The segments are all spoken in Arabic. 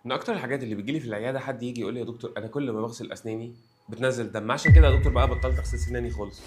من اكتر الحاجات اللي بتجيلي في العياده حد يجي يقول لي يا دكتور انا كل ما بغسل اسناني بتنزل دم، عشان كده يا دكتور بقى بطلت اغسل سناني خالص.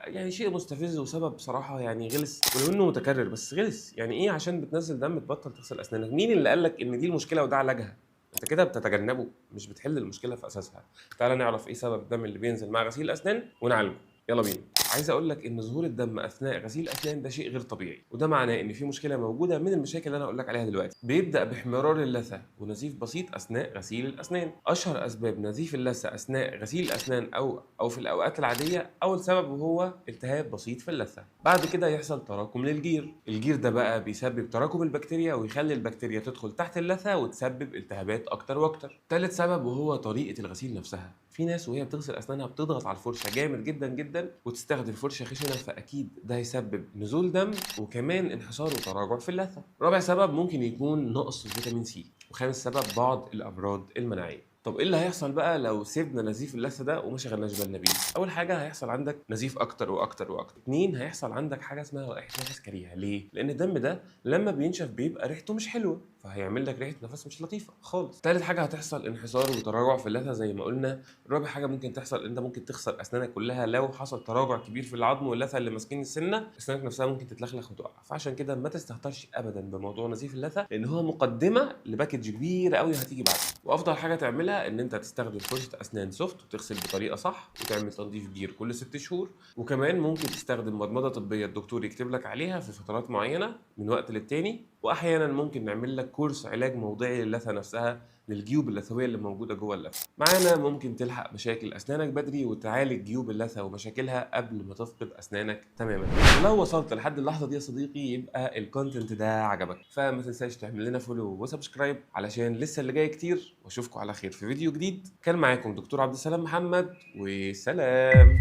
يعني شيء مستفز وسبب بصراحه يعني غلس، ولو انه متكرر بس غلس. يعني ايه عشان بتنزل دم تبطل تغسل اسنانك؟ مين اللي قال لك ان دي المشكله وده علاجها؟ انت كده بتتجنبه، مش بتحل المشكله في اساسها. تعال نعرف ايه سبب الدم اللي بينزل مع غسيل الاسنان ونعالجه. يلا بينا. عايز اقول لك ان ظهور الدم اثناء غسيل الاسنان ده شيء غير طبيعي، وده معناه ان في مشكله موجوده من المشاكل اللي انا اقول لك عليها دلوقتي. بيبدا باحمرار اللثه ونزيف بسيط اثناء غسيل الاسنان. اشهر اسباب نزيف اللثه اثناء غسيل الاسنان او في الاوقات العاديه، اول سبب وهو التهاب بسيط في اللثه. بعد كده يحصل تراكم للجير. الجير ده بقى بيسبب تراكم البكتيريا ويخلي البكتيريا تدخل تحت اللثه وتسبب التهابات اكتر واكتر. ثالث سبب وهو طريقه الغسيل نفسها. في ناس وهي بتغسل اسنانها بتضغط على الفرشه جامد جدا جدا وتستخدم فرشه خشنه، فاكيد ده هيسبب نزول دم وكمان انحسار وتراجع في اللثه. رابع سبب ممكن يكون نقص فيتامين سي. وخامس سبب بعض الامراض المناعيه. طب ايه اللي هيحصل بقى لو سيبنا نزيف اللثه ده وما شغلناش بالنا بيه؟ اول حاجه هيحصل عندك نزيف اكتر واكتر واكتر. اتنين، هيحصل عندك حاجه اسمها رائحه نفس كريهه. ليه؟ لان الدم ده لما بينشف بيبقى ريحته مش حلوه، فهيعمل لك ريحه نفس مش لطيفه خالص. تالت حاجه هتحصل انحسار وتراجع في اللثه زي ما قلنا. رابع حاجه ممكن تحصل ان انت ممكن تخسر اسنانك كلها لو حصل تراجع كبير في العظم واللثه اللي ماسكين السنه. اسنانك نفسها ممكن تتلخلخ وتقع. فعشان كده ما تستهترش ابدا بموضوع نزيف اللثه، لان هو مقدمه لباكج كبيره قوي هتيجي بعدها. وافضل حاجه تعملها ان انت تستخدم فرشه اسنان سوفت وتغسل بطريقه صح وتعمل تنظيف جير كل 6 شهور. وكمان ممكن تستخدم مضمضه طبيه الدكتور يكتب لك عليها في فترات معينه من وقت للتاني. واحيانا ممكن نعمل لك كورس علاج موضعي للثه نفسها، للجيوب اللثويه اللي موجوده جوه اللثه. معانا ممكن تلحق مشاكل اسنانك بدري وتعالج جيوب اللثه ومشاكلها قبل ما تفقد اسنانك تماما. ولو وصلت لحد اللحظه دي يا صديقي يبقى الكونتنت ده عجبك، فما تنساش تعمل لنا فولو وسبسكرايب علشان لسه اللي جاي كتير. واشوفكم على خير في فيديو جديد. كان معاكم دكتور عبد السلام محمد، وسلام.